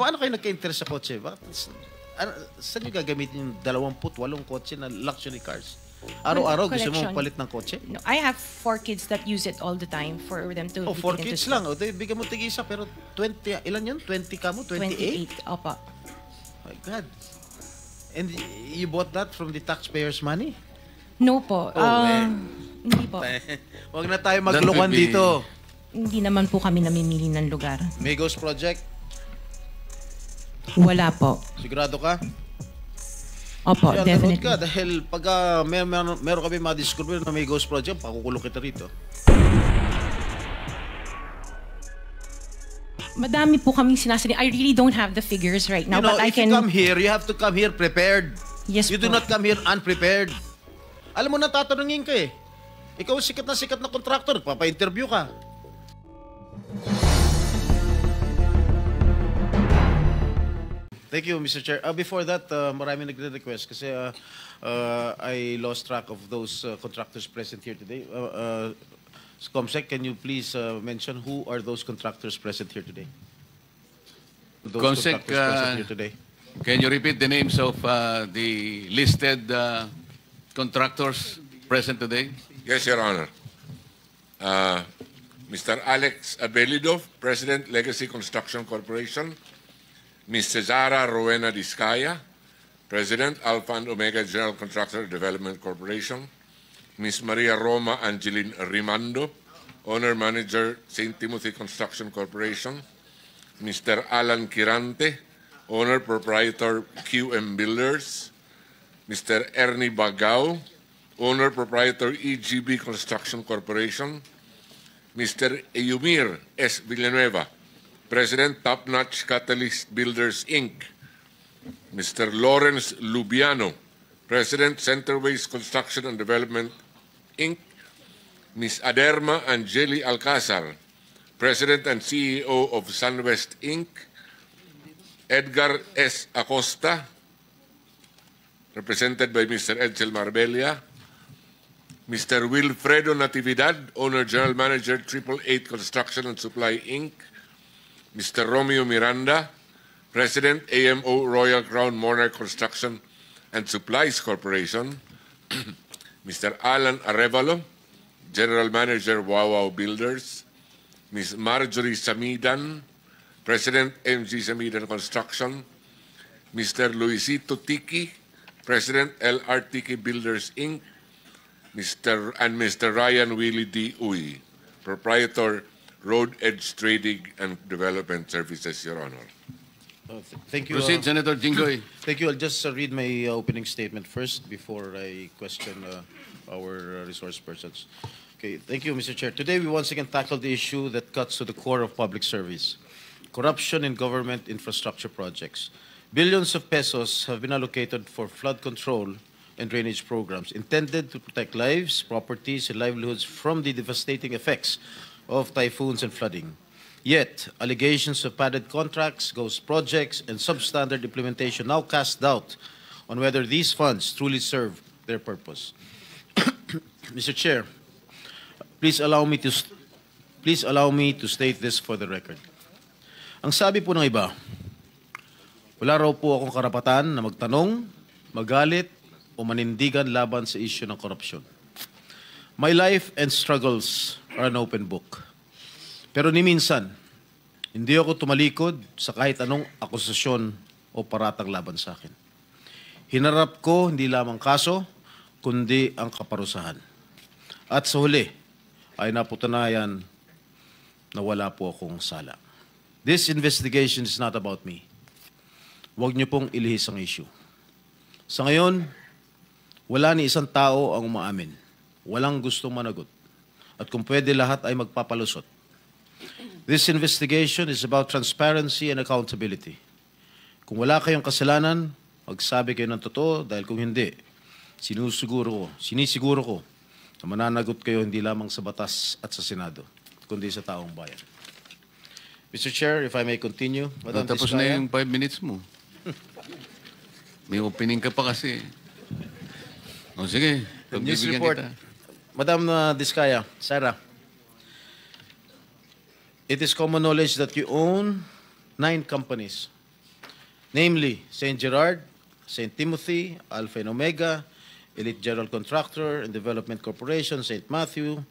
paano kayo nagka-interest sa kotse? Saan nyo gagamitin yung 28 kotse na luxury cars? Araw-araw gusto mo palit ng kotse? No, I have 4 kids that use it all the time for them to... 4 kids lang. Bigyan mo tig-isa, pero 20, ilan yun? 20 ka mo? 28? 28, opo. My God. And you bought that from the taxpayers' money? No po. Hindi po. Huwag na tayo maglokohan dito. Hindi naman po kami namimili ng lugar. Migos Project? Wala po. Sigurado ka? Opo, Kaya definitely. ka dahil pag meron kami ma-discover na may ghost project, pakukulong kita rito. Madami po kaming sinasabi. I really don't have the figures right now, but I can... If you come here, you have to come here prepared. Yes you po. do not come here unprepared. Alam mo na, tatanungin ka eh. Ikaw sikat na contractor, papa-interview ka. Thank you, Mr. Chair. Before that, maraming nagre-request kasi I lost track of those contractors present here today. Comsec, can you please mention who are those contractors present here today? Comsec, can you repeat the names of the listed contractors present today? Yes, Your Honor. Mr. Alex Abelidov, President, Legacy Construction Corporation. Ms. Cesara Rowena Discaya, President, Alpha and Omega General Contractor Development Corporation. Ms. Maria Roma Angeline Rimando, Owner Manager, St. Timothy Construction Corporation. Mr. Alan Kirante, Owner Proprietor, QM Builders. Mr. Ernie Bagao, Owner Proprietor, EGB Construction Corporation. Mr. Eumir S. Villanueva, President, Top Notch Catalyst Builders, Inc. Mr. Lawrence Lubiano, President, Centerways Construction and Development, Inc. Ms. Aderma Angeli Alcazar, President and CEO of Sunwest, Inc. Edgar S. Acosta, represented by Mr. Edsel Marbella. Mr. Wilfredo Natividad, Owner General Manager, 888 Construction and Supply, Inc. Mr. Romeo Miranda, President, AMO Royal Crown Monarch Construction and Supplies Corporation. Mr. Alan Arevalo, General Manager, Wawaw Builders. Ms. Marjorie Samidan, President, MG Samidan Construction. Mr. Luisito Tiki, President, LR Tiki Builders, Inc. Mr. Ryan Willie D. Uy, Proprietor, Road Edge Trading and Development Services, Your Honor. Thank you. Proceed, Senator Jinggoy. Thank you. I'll just read my opening statement first before I question our resource persons. Okay. Thank you, Mr. Chair. Today, we once again tackle the issue that cuts to the core of public service: corruption in government infrastructure projects. Billions of pesos have been allocated for flood control and drainage programs intended to protect lives, properties, and livelihoods from the devastating effects of typhoons and flooding. Yet, allegations of padded contracts, ghost projects, and substandard implementation now cast doubt on whether these funds truly serve their purpose. Mr. Chair, please allow me to state this for the record. Ang sabi po ng iba, wala raw po akong karapatan na magtanong, magalit, o manindigan laban sa issue ng korupsyon. My life and struggles are an open book. Pero ni minsan, hindi ako tumalikod sa kahit anong akusasyon o paratang laban sa akin. Hinarap ko hindi lamang kaso, kundi ang kaparusahan. At sa huli, ay napatunayan na wala po akong sala. This investigation is not about me. Huwag niyo pong ilihis ang issue. Sa ngayon, wala ni isang tao ang umaamin. Walang gustong managot. At kung pwede, lahat ay magpapalusot. This investigation is about transparency and accountability. Kung wala kayong kasalanan, magsabi kayo ng totoo dahil kung hindi, sinisiguro ko na mananagot kayo hindi lamang sa batas at sa Senado, kundi sa taong bayan. Mr. Chair, if I may continue. Madam Tapos Discaya, na yung 5 minutes mo. May opening ka pa kasi. O sige, news pagbibigyan report. kita. Madam Discaya, Sarah, it is common knowledge that you own 9 companies namely St. Gerard, St. Timothy, Alpha and Omega, Elite General Contractor and Development Corporation, St. Matthew,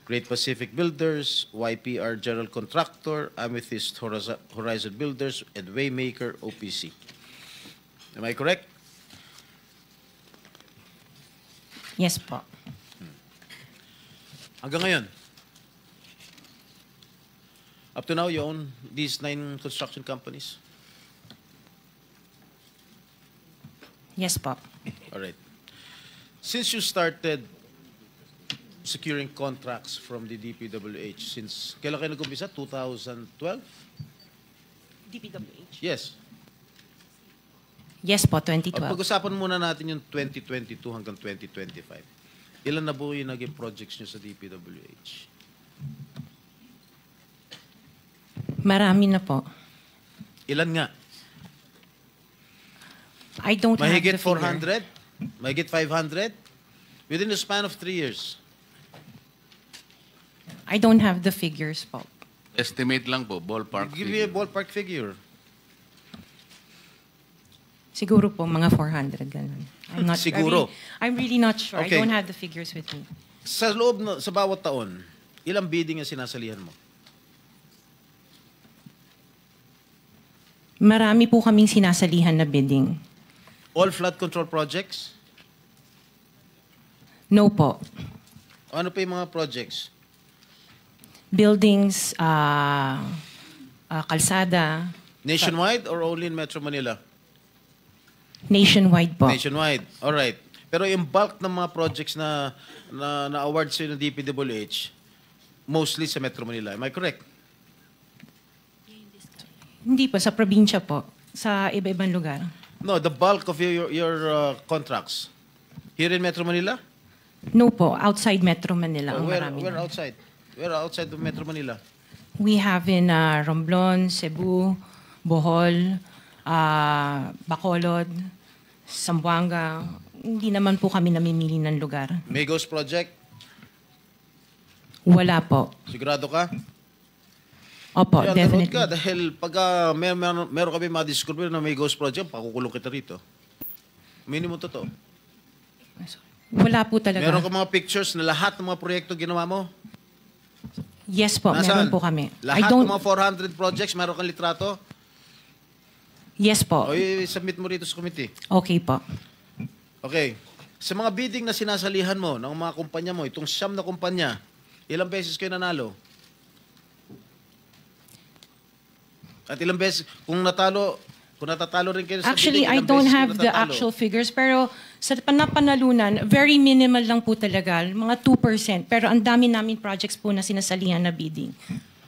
Great Pacific Builders, YPR General Contractor, Amethyst Horizon Builders, and Waymaker OPC. Am I correct? Yes po. Hanggang ngayon, up to now, you own these 9 construction companies? Yes po. All right. Since you started securing contracts from the DPWH, since kailan kayo nag-umpisa? 2012? DPWH? Yes. Yes po, 2012. Pag-usapan muna natin yung 2022 hanggang 2025. Ilan na po yung naging projects nyo sa DPWH? Marami na po. Ilan nga? I don't have Mahigit the figure. 400? Mahigit 500? Within the span of 3 years. I don't have the figures po. Estimate lang po, ballpark. Give me a figure. ballpark figure. Siguro po, mga 400, ganun. I'm not, Siguro. I'm really not sure. Okay. I don't have the figures with me. Sa loob, sa bawat taon, ilang bidding ang sinasalihan mo? Marami po kaming sinasalihan na bidding. All flood control projects? No po. Ano pa yung mga projects? Buildings, kalsada, Nationwide or only in Metro Manila? nationwide po. Nationwide. All right. Pero yung bulk ng mga projects na award sa ng DPWH, mostly sa Metro Manila. Am I correct? Hindi po, sa probinsya po. Sa iba-ibang lugar. No, the bulk of your contracts. Here in Metro Manila? No po, outside Metro Manila ang marami. Where outside? Where outside of Metro Manila? We have in Romblon, Cebu, Bohol, Bacolod, Zamboanga. Hindi naman po kami namimili ng lugar. Migos project? Wala po. Sigurado ka? Opo, Kaya definitely. ka dahil pag meron kami ma-discover na Migos project, pakukulong kita rito. Minimum totoo. Wala po talaga. Meron ka mga pictures na lahat ng mga proyekto ginawa mo? Yes po, meron po kami. Lahat ng mga 400 projects, meron kang litrato? Yes po. O i-submit mo rito sa committee. Okay po. Okay. Sa mga bidding na sinasalihan mo ng mga kumpanya mo, itong 9 na kumpanya, ilang beses kayo nanalo? At ilang beses, kung natatalo rin kayo sa Actually, bidding, I ilang don't beses kayo have the natatalo? actual figures, pero sa panapanalunan, very minimal lang po talaga, mga 2%. Pero ang dami namin projects po na sinasalihan na bidding.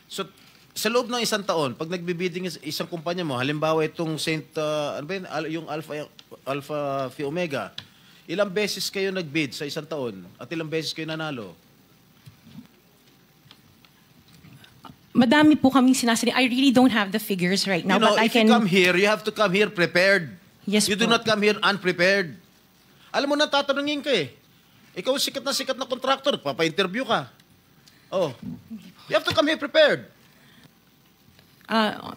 So, sa loob ng isang taon, pag nagbibidding isang kumpanya mo, halimbawa itong ano ba yun, yung Alpha Phi Omega, ilang beses kayo nagbid sa isang taon at ilang beses kayo nanalo? Madami po kaming sinasalihan. I really don't have the figures right now, You know, but I if you can... come here, you have to come here prepared. Yes You do po. not come here unprepared. Alam mo na, tatanungin ka eh. Ikaw sikat na contractor, papa-interview ka. Oh. You have to come here prepared.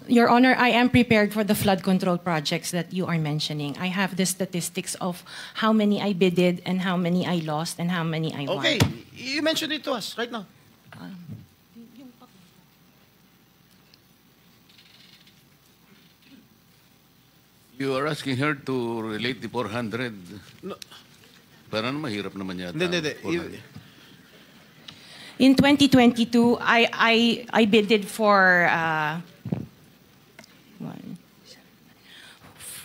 Your Honor, I am prepared for the flood control projects that you are mentioning. I have the statistics of how many I bidded and how many I lost and how many I won. Okay. You mentioned it to us right now. You are asking her to relate the 400. No. Parang mahirap naman yata. Hindi. 400. In 2022, I bidded for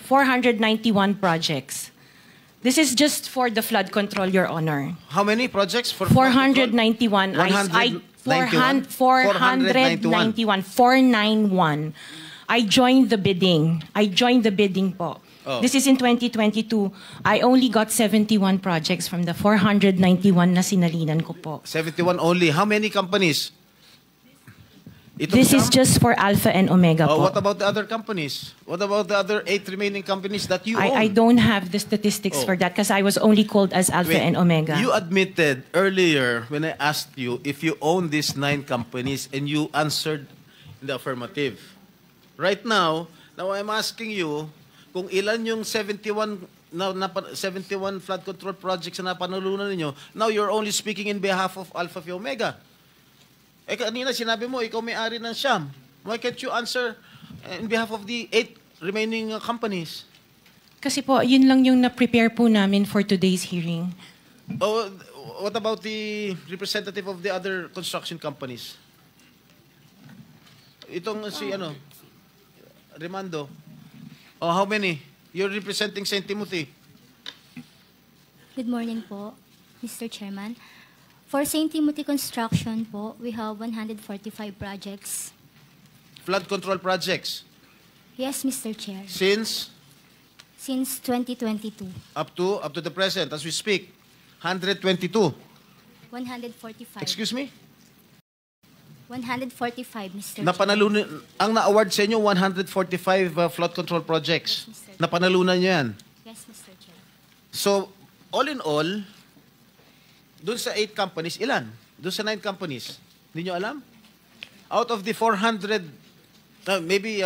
491 projects. This is just for the flood control, Your Honor. How many projects? For 491. 491? 491. I joined the bidding. Po. Oh. This is in 2022. I only got 71 projects from the 491 na sinalinan ko po. 71 only. How many companies? This is just for Alpha and Omega po. What about the other companies? What about the other 8 remaining companies that you own? I don't have the statistics for that because I was only called as Alpha Wait, and Omega. You admitted earlier when I asked you if you own these 9 companies and you answered in the affirmative. Right now I'm asking you kung ilan yung 71 71 flood control projects na napanalunan ninyo, now you're only speaking in behalf of Alpha Phi Omega. Eh kanina sinabi mo, ikaw may-ari ng Siam. Why can't you answer in behalf of the 8 remaining companies? Kasi po, yun lang yung na-prepare po namin for today's hearing. Oh, what about the representative of the other construction companies? Itong si Remando. Oh, how many? You're representing St. Timothy. Good morning po, Mr. Chairman. For St. Timothy Construction po, we have 145 projects. Flood control projects. Yes, Mr. Chair. Since Since 2022, up to the present, as we speak, 122. 145. Excuse me? 145, Mr. Chair. Napanalunan, ang na-award sa inyo, 145 flood control projects. Yes, Mr. Chair. Napanalunan nyo yan. Yes, Mr. Chair. So, all in all, dun sa 8 companies, ilan? Dun sa 9 companies, hindi nyo alam? Out of the 400, maybe,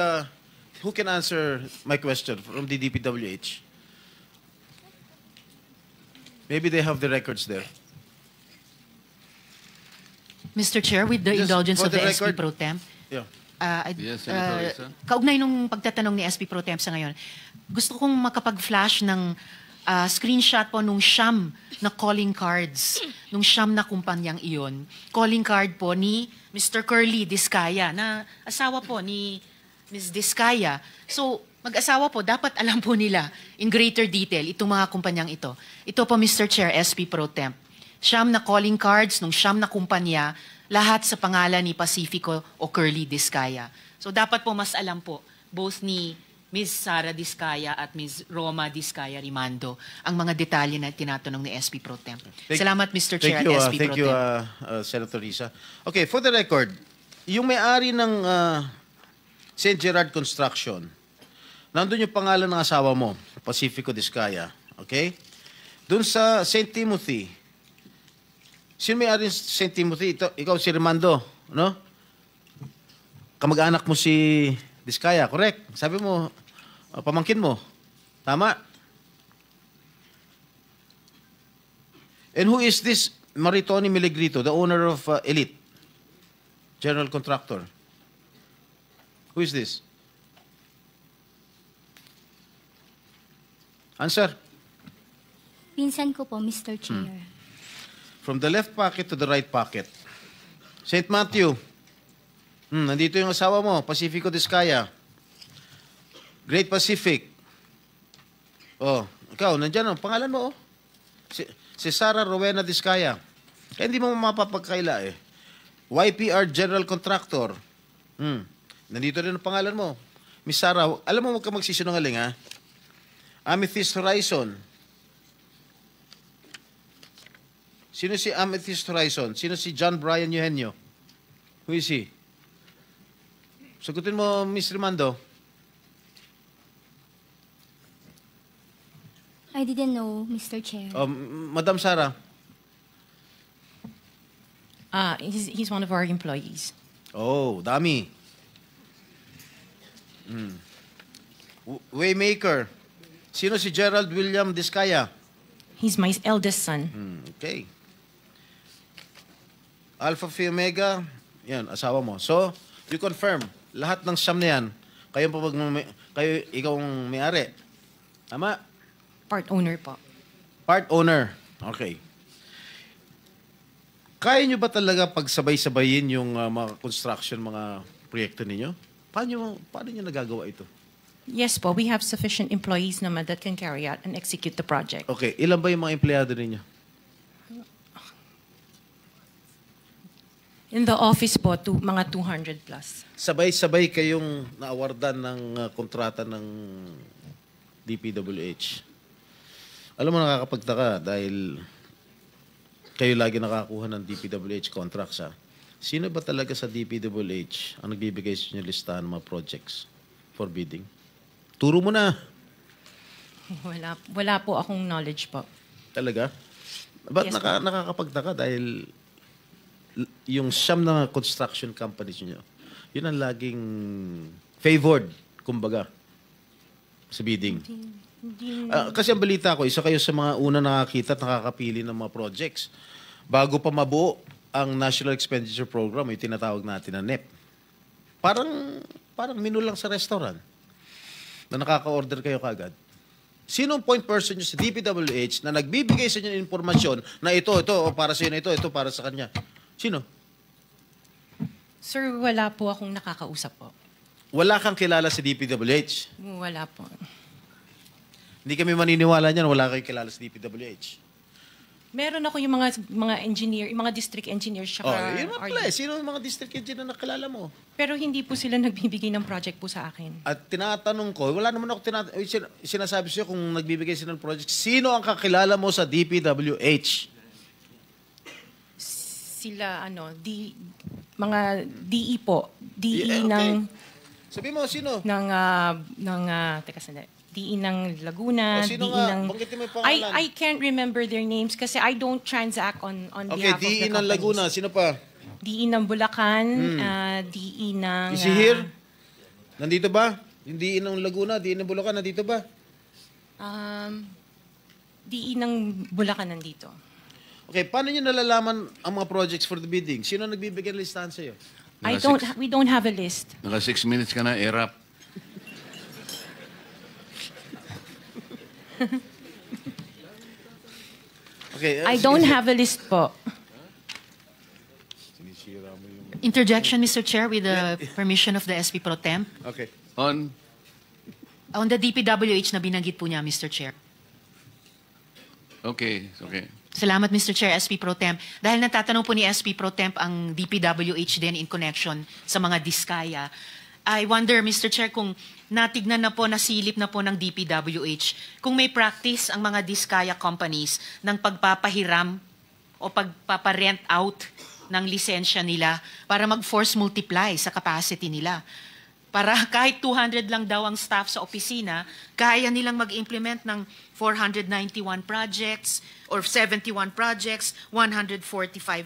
who can answer my question from the DPWH? Maybe they have the records there. Mr. Chair, with the Just indulgence for of the the SP record- Pro Temp, Yeah. Yes, Senator Risa. kaugnay nung pagtatanong ni SP Pro Temp sa ngayon, gusto kong makapag-flash ng screenshot po nung siyam na calling cards, nung siyam na kumpanyang iyon. Calling card po ni Mr. Curly Discaya, na asawa po ni Ms. Discaya. So, mag-asawa po, dapat alam po nila in greater detail itong mga kumpanyang ito. Ito po, Mr. Chair, SP Pro Temp. Siyam na calling cards nung siyam na kumpanya, lahat sa pangalan ni Pacifico o Curly Discaya. So dapat po mas alam po, both ni Ms. Sara Discaya at Ms. Roma Discaya Rimando, ang mga detalye na tinatanong ni SP Pro Temp. Salamat, Mr. Chair at SP Thank Pro you, Temp. Senator Risa. Okay, for the record, yung may-ari ng St. Gerard Construction, nandun yung pangalan ng asawa mo, Pacifico Discaya. Okay? Dun sa St. Timothy, sino may-ari ng St. Timothy? Ikaw si Remando, no? Kamag-anak mo si Discaya, correct? Sabi mo, pamangkin mo. Tama? And who is this Maritoni Miligrito, the owner of Elite, general contractor? Who is this? Answer. Pinsan ko po, Mr. Chair. From the left pocket to the right pocket. St. Matthew. Nandito yung asawa mo, Pacifico Discaya. Great Pacific. Oh, ikaw, nandyan ang pangalan mo, oh. Si Sara Rowena Discaya. Kaya hindi mo mapapagkaila eh. YPR General Contractor. Nandito rin ang pangalan mo. Miss Sara, alam mo, huwag ka magsisinungaling, ha? Amethyst Horizon. Sino si Amethyst Horizon? Sino si John Brian Eugenio? Who is he? Sagutin mo, Miss Rimando. I didn't know, Mr. Chair. Madam Sara. He's one of our employees. Oh, dami. Waymaker. Sino si Gerald William Discaya? He's my eldest son. Okay. Alpha Phi Omega, yan, asawa mo. So, you confirm, lahat ng siyam na yan, ikaw ang may-ari. Tama? Part owner po. Part owner. Okay. Kaya nyo ba talaga pagsabay-sabayin yung mga construction, mga proyekto ninyo? Paano nyo nagagawa ito? Yes po, we have sufficient employees naman that can carry out and execute the project. Okay, ilan ba yung mga empleyado ninyo? In the office po, mga 200 plus. Sabay-sabay kayong naawardan ng kontrata ng DPWH. Alam mo, nakakapagtaka dahil kayo lagi nakakuha ng DPWH contracts, ha? Sino ba talaga sa DPWH ang nagbibigay sa inyo listahan ng mga projects for bidding? Turo mo na. Wala po akong knowledge po. Talaga? Ba't Yes, nakakapagtaka dahil yung siyam na construction companies nyo, yun ang laging favored, kumbaga. sa bidding? Kasi ang balita ko, isa kayo sa mga una nakakita at nakakapili ng mga projects. Bago pa mabuo ang National Expenditure Program, yung tinatawag natin na NEP. Parang menu lang sa restaurant na nakaka-order kayo kagad. Sino ang point person nyo sa DPWH na nagbibigay sa inyo ng informasyon na ito, o para sa inyo, ito para sa kanya? Sino? Sir, wala po akong nakakausap po. Wala kang kilala sa DPWH. Wala po. Hindi kami maniniwala niyan, wala kayong kilala sa DPWH. Meron ako yung mga engineer, yung mga district engineers tsaka Yun ang pala. Sino ang mga district engineer na nakilala mo? Pero hindi po sila nagbibigay ng project po sa akin. At tinatanong ko, wala naman ako sinasabi sa'yo kung nagbibigay sila ng project. Sino ang kakilala mo sa DPWH? Sila, mga DE po. DE ng... Sabi mo, sino? Teka sandali. DE ng Laguna, sino DE nga? ng... Banggitin mo yung pangalan. I can't remember their names kasi I don't transact on behalf of the DE ng companies. Laguna. Sino pa? DE ng Bulacan, DE ng... Is he here? Nandito ba? Yung DE ng Laguna, DE ng Bulacan, nandito ba? DE ng Bulacan nandito. Okay, paano nyo nalalaman ang mga projects for the bidding? Sino nagbibigay ng listahan sa'yo? We don't have a list. Naka 6 minutes ka na, erap. Okay, I don't have a list po. Interjection, Mr. Chair, with the permission of the SP Pro Temp. Okay. On the DPWH na binanggit po niya, Mr. Chair. Okay. Salamat, Mr. Chair, SP Pro Temp. Dahil natatanong po ni SP Pro Temp ang DPWH din in connection sa mga diskaya. I wonder, Mr. Chair, kung natignan na po, nasilip na po ng DPWH, kung may practice ang mga diskaya companies ng pagpapahiram o pagpaparent out ng lisensya nila para mag-force multiply sa capacity nila. Para kahit 200 lang daw ang staff sa opisina, kaya nilang mag-implement ng 491 projects or 71 projects, 145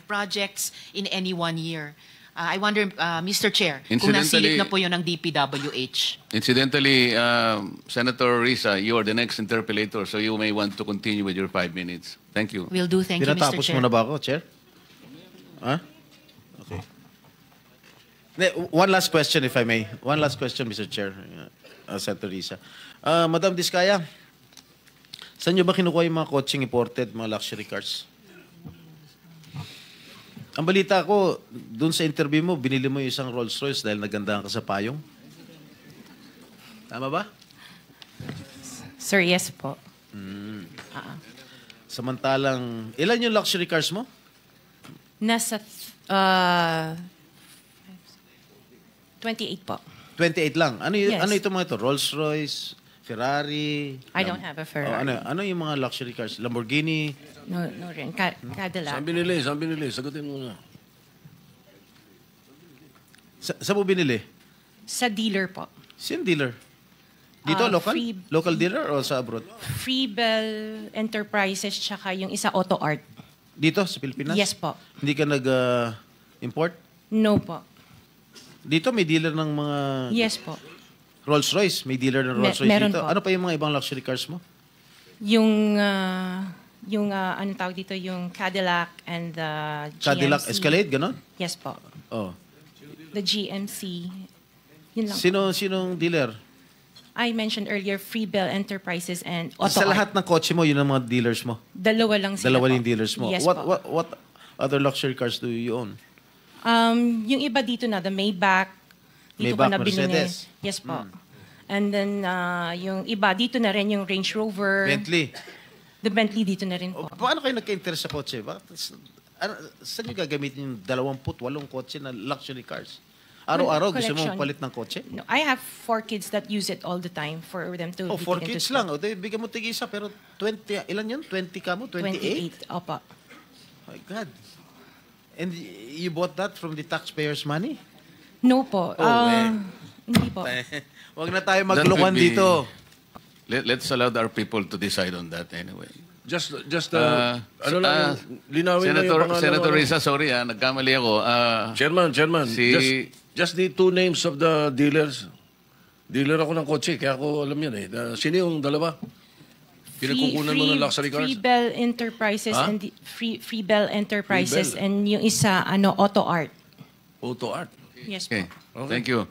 projects in any 1 year. I wonder, Mr. Chair, kung nasilip na po yun ng DPWH. Incidentally, Senator Risa, you are the next interpellator, so you may want to continue with your 5 minutes. Thank you. Will do. Thank you, Mr. Tinatapos Chair. mo na ba ako, Chair? Okay. One last question, if I may. One last question, Mr. Chair, Senator Risa. Madam Diskaya, saan nyo ba kinukuha yung mga coaching imported, mga luxury cars? Ang balita ko, dun sa interview mo, binili mo yung isang Rolls Royce dahil nagandahan ka sa payong. Tama ba? Sir, yes po. Samantalang, ilan yung luxury cars mo? Nasa 28 po. 28 lang. Yes. Ano ito mga ito? Rolls Royce, Ferrari? I don't have a Ferrari. Ano yung mga luxury cars? Lamborghini? No rin. Cadillac. Saan binili? Sagutin mo na. Saan mo binili? Sa dealer po. Sino dealer? Dito, local? Local dealer o sa abroad? Freebell Enterprises tsaka yung isa Auto Art. Dito, sa Pilipinas? Yes po. Hindi ka nag-import? No po. Dito, may dealer ng mga Yes po. Rolls Royce. May dealer ng Rolls Royce meron dito. po. Ano pa yung mga ibang luxury cars mo? Yung anong tawag dito, yung Cadillac and the GMC. Cadillac Escalade, ganon? Yes po. Oh. The GMC. Yun lang. Sinong dealer? I mentioned earlier, Freebell Enterprises and Auto Sa Art. lahat ng kotse mo, yun ang mga dealers mo? Dalawa lang sila Dalawa po. yung dealers mo. Yes what, po. what other luxury cars do you own? Yung iba dito na, the Maybach. Dito Maybach, ko na binili. Mercedes. Yes po. And then, yung iba, dito na rin yung Range Rover. Bentley. The Bentley dito na rin po. Paano kayo nagka-interest sa kotse? Saan nyo gagamitin yung 28 kotse na luxury cars? Araw-araw gusto mo Collection. palit ng kotse? No, I have 4 kids that use it all the time for them to Oh, be 4 taken to kids school. lang. O, bigyan mo tig-isa, pero 20, ilan yun? 20 ka mo? 28? 28. Opo. My God. And you bought that from the taxpayers' money? No po. Hindi po. Huwag na tayo That maglokohan would be- dito. Let's allow our people to decide on that anyway. Just linawin mo yung pangalan. Senator Risa, sorry nagkamali ako. Chairman, Si- just the 2 names of the dealers. Dealer ako ng kotse, kaya ako alam yan eh. Sino yung dalawa? Pinagkukunan mo ng luxury cars? Freebell Enterprises Ha? and Freebell Enterprises Freebell. and yung isa Auto Art. Auto Art. Yes po. Okay. Thank you.